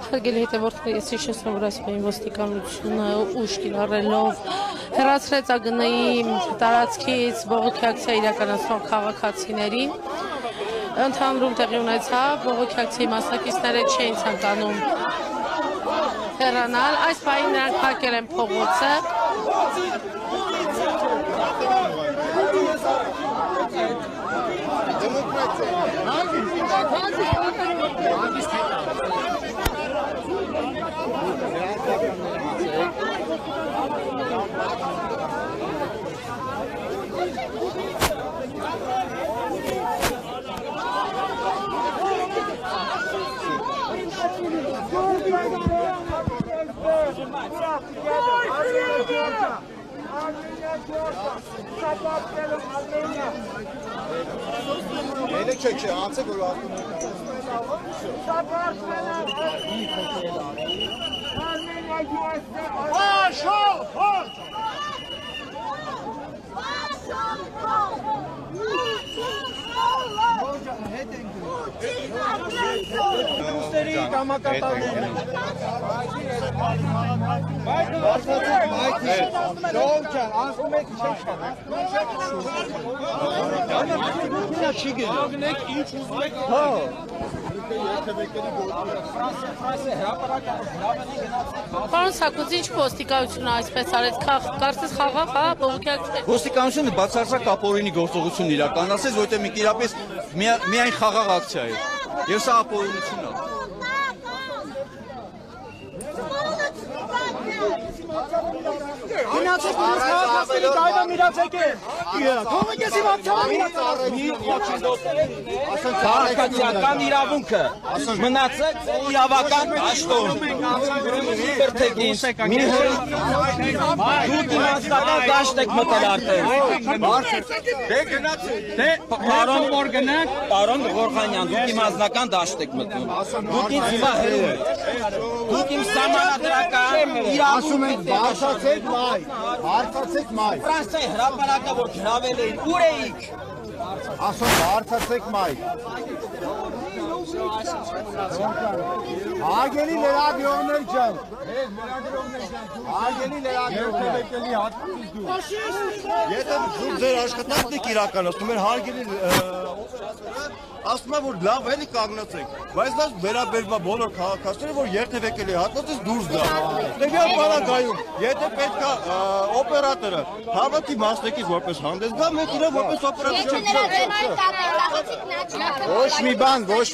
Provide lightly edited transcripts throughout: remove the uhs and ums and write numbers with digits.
Հարգելի հետևորդներ, ես հիշեցնում եմ, որ այսօր ոստիկանությունը ուժ կիրառելով հեռացրեց ԱԳՆ-ի տարածքից բողոքի ակցիա իրականացնող քաղաքացիներին։ Ընդհանուր տեղի ունեցավ, բողոքի ակցիայի մասնակիցները չէին ցանկանում հեռանալ, այս պահին նրանք փակել են փողոցը։ Պարոն Սակոց, ինչ ոստիկանությունը այսպես արեց, կարծես խաղաղ, հա, բողոքի ակցիա։ Ոստիկանությունը բացարձակ ապօրինի գործողություն իրականացրեց, որտեղ իրապես միայն խաղաղ ակցիա է։ Եվ սա ապօրինություն է։ Գնացեք քաղաքացիների դայնը միրացեք է։ Թողեք ես իմ քաղաքացիական իրավունքը մնացեք իրավական դաշտում։ Դուք իմաստական դաշտ եք մտել արդեն։ Դե գնացեք։ Դե պարոն որ գնաք, պարոն Ղորխանյան, դուք իմաստական դաշտ եք մտնում։ Դուք ինձ հիմա հրում եք։ Դուք իմ սահմանադրական իրավունք Բարձացեք մայ, բարձացեք մայ։ Ֆրանսիայի հրապարակը որ գրավել էին, ուր էիք։ Ասում բարձացեք մայ։ Հարգելի լրագրողներ ջան։ Հարգելի լրագրողներ։ Եթե դուք ձեր աշխատանքն եք իրականացնում, հարգելի ասում եմ, որ լավ էլի կանգնացեք, բայց դա վերաբերվում է բոլոր քաղաքացիները, որ երթևեկելի հատվածից դուրս գա։ Տվյալ պարագայում, եթե պետք է օպերատորը հավաքի մասնակից որպես հանդես գա, մենք իրեն որպես օպերատոր չենք Ոչ մի բան, ոչ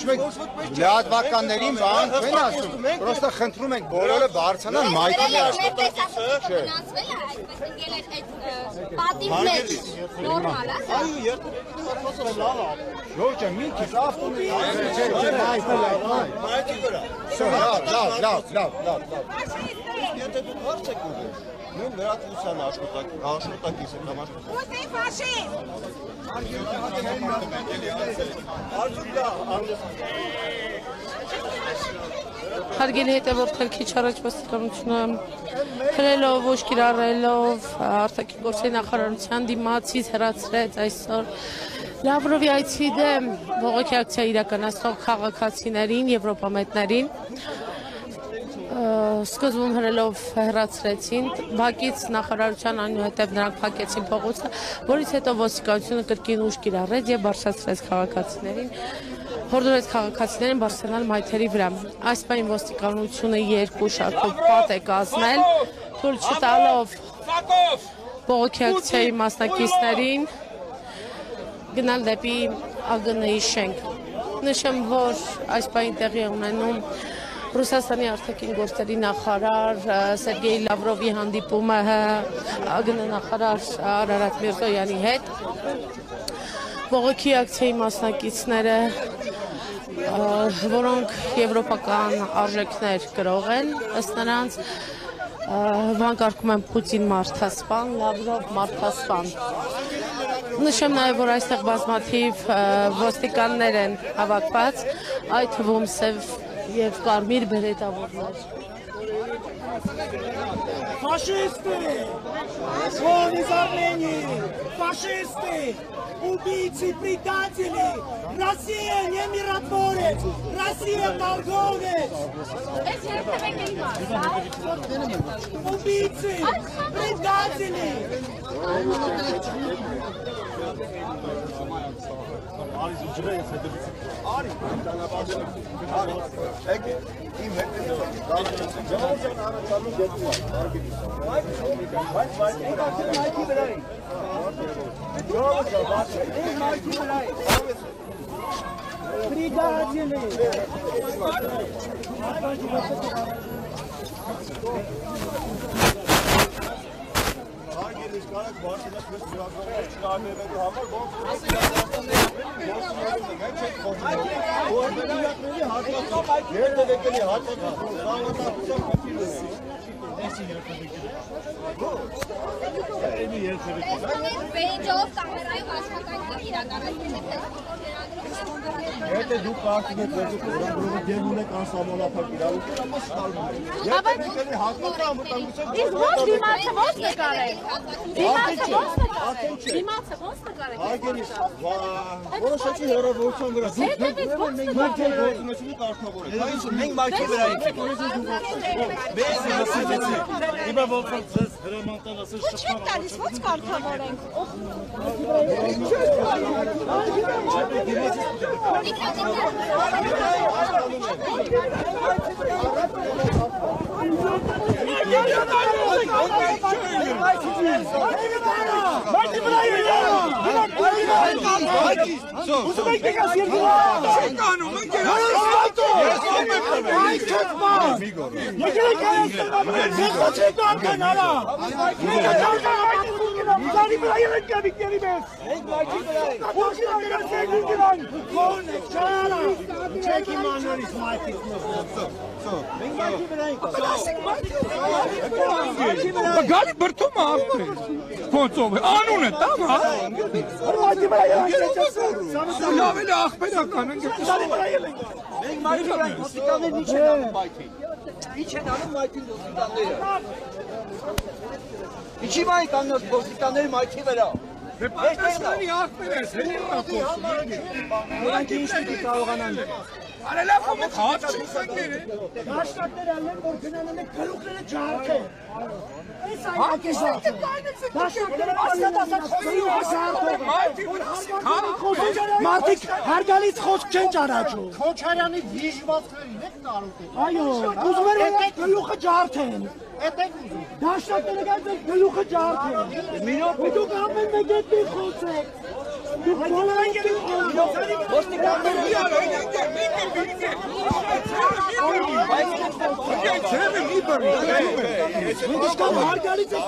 մեկ լրատվականներին բան չեն ասում, պրոստը խնդրում ենք բոլորը բարձրանան մայքին Նորմալ է։ Այո, երթևեկելի հատվածը լավ է։ Ժողովուրդ, մի քիչ ավտոմոբիլ։ Լավ։ Եթե դուք հարց եք ուղղում, մենք լրատվության աշխատակից ենք համար։ Ո՞ւստի ֆաշիստ։ Հարգելի հետևորդներ, քիչ առաջ ոստիկանությունը հրելով, ուժ կիրառելով արտաքին գործերի նախարարության դիմացից հեռացրեց այսօր Լավրովի այցի դեմ բողոքի ակցիա իրականացնող քաղաքացիներին, եվրոպամետներին սկզբում հրելով հեռացրեցին, բակից նախարարության այնուհետև նրանք փակեցին փողոցը, որից հետո ոստիկանությունը կրկին ուժ կիրառեց եւ բարձրացրեց քաղաքացիներին, հորդորեց քաղաքացիներին բարձրանալ մայթերի վրա։ Այս պահին ոստիկանությունը երկու շարքով պատ է կազմել, թույլ չտալով բողոքի ակցիայի մասնակիցներին գնալ դեպի ԱԳՆ-ի շենք։ Նշեմ, որ այս պահին տեղի է ունենում Ռուսաստանի արտաքին գործերի նախարար Սերգեյ Լավրովի հանդիպումը ԱԳՆ նախարար Արարատ Միրզոյանի հետ։ Բողոքի ակցիայի մասնակիցները, որոնք եվրոպական արժեքներ կրող են, ըստ նրանց վանկարկում են Պուտին մարդասպան, Լավրով մարդասպան։ Նշեմ նաև, որ այստեղ բազմաթիվ ոստիկաններ են հավաքված, այդ թվում սև և կարմիր բերետավորներ։ Фашисты! Вон из Армении! Фашисты! Убийцы, предатели! Россия не миротворец! Россия торговец! Убийцы! Предатели! Բեյջով կամերայով աշխատանքներ իրականացնել եք Եթե դուք կարծում եք, որ դուք դեր ունեք անսահմանափակ իրավունքներ, ապա սխալվում եք։ Եթե դուք հակառակ անվտանգության Իսկ ո՞նց դիմացը ո՞նց նկարեք։ Դիմացը ո՞նց նկարեք։ Դիմացը ո՞նց նկարեք։ Հարգելի, որոշակի հեռավորության վրա դուք գործունեությունը կարգավորեք։ Մենք մայթի վրա ենք։ Բեզ ասեցի։ Իբա ոնց ձեզ հրամանտան ասել Չեք տալիս ո՞նց կարգավորենք։ Գալի բրդում աղբեր, կոնցով է, անուն է, տամ, հա? Լավ էլ է աղբերական, Մենք մայթի վրա ենք, ոստիկաններն ինչ են անում մայթի։ Ինչ են անում մայթի ոստիկանները։ Ինչի մայթ անում ոստիկանները մայթի վրա։ Այսպեսանի աղբեր ես, հենի Նրանք ինչ պիտի կարողանան։ Արելավ ոմեք հաց չուսակներ է։ Դաշնակներ ալեն, որ գնանում են գլուխները ջարդեն։ Այս այնակեզա։ Դաշնակները ասած խոսի ու ջարդեն։ Մարդիկ հարգալից խոսք չեն ճանաչում։ Քոչարյանի դիժվածքներին եք տարուտել։ Այո, ուզում են գլուխը ջարդեն։ Դաշնակները գայցեն գլուխը ջարդեն։ Դուք ամեն մեկ հետ մի խոսեք։ Դուք բոլորը հարգալից եք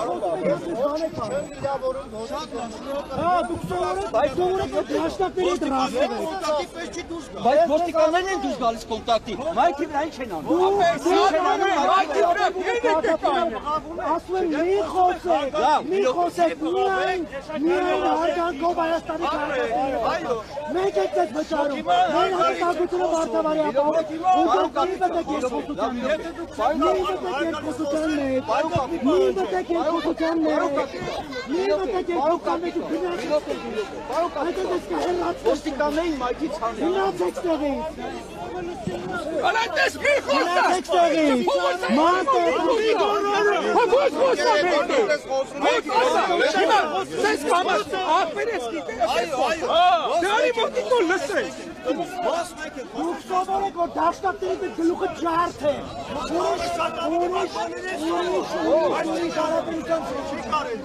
Բայց ոստիկաններն են դուրս գալիս կոնտակտի, մայթի վրա ինչ են անում։ Ասում եմ մի խոսեք, միայն հարգանքով Հայաստանի քաղաքացիները։ Մենք եք ձեզ վճարում, մեր հաստատությունը վարտավարի ապահով, ու դուք մի մտեք երկխոսության Ոստիկաններին մայթից հանել։ Հնացեք ստեղից։ Անատես մի խոստաս։ Դուք սովորեք, որ դաշնակներից է գլուխը ջարդ է։ Ուրիշ հարաբերության չի կարել։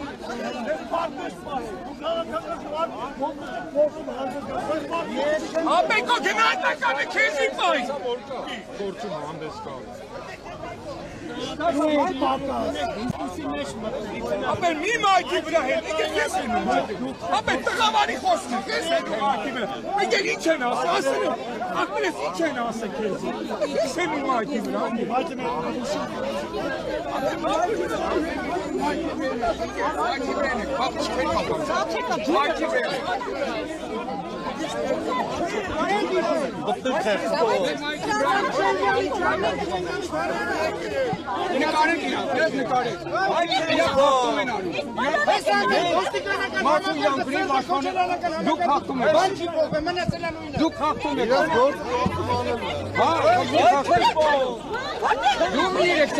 Ապեկո գնահատականը քեզ ի պայս։ Գործում հանդես կա։ Ապեր մի մայթի վրա հետ, եկել ես են ու ապեր տղավարի խոսքը, ես են ու մայթի վրա, եկել ինչ են ասը, ասել եմ, ակմել ես ինչ են ասը կեզ, ես են ու մայթի վրա, մայթի վրա ենք,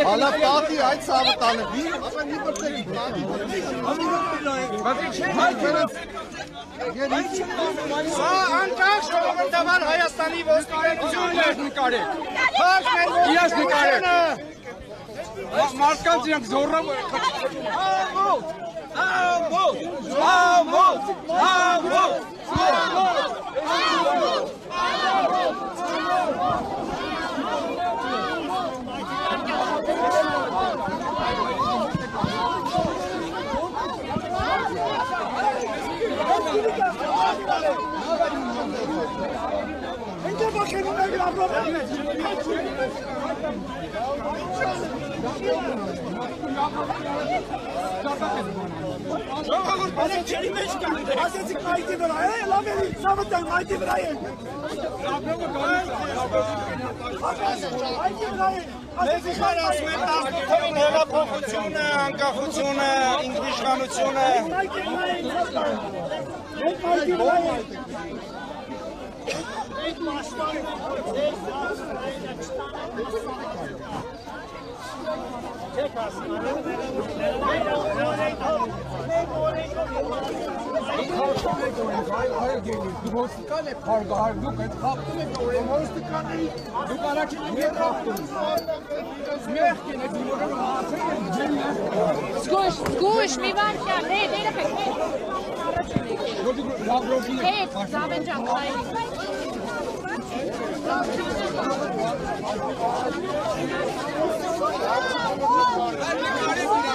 Ալա պատի այդ սավտանը բիր, ապա մի բրծերի Սա անկախ ժողովրդավար Հայաստանի ոստիկանությունն է նկարել։ Իրաց նկարել։ Մարդկանց իրանք զորրով Ասեցիք մայթի վրա է, լավ է, սավտան մայթի վրա է։ Ասեցիք մայր ասում են 18-ին հեղափոխությունը, անկախությունը, ինքնիշխանությունը։ Մայթի վրա է։ Ոստիկան է փարգահար, դուք այդ խախտում եք օրեն ոստիկանների, դուք առաջին եք խախտում։ Մեղքին եք դուրը Զգույշ, մի վարքյան, ներեփեք, առաջին եք։ Հետ, Զավեն ջան, կայք։ Ալա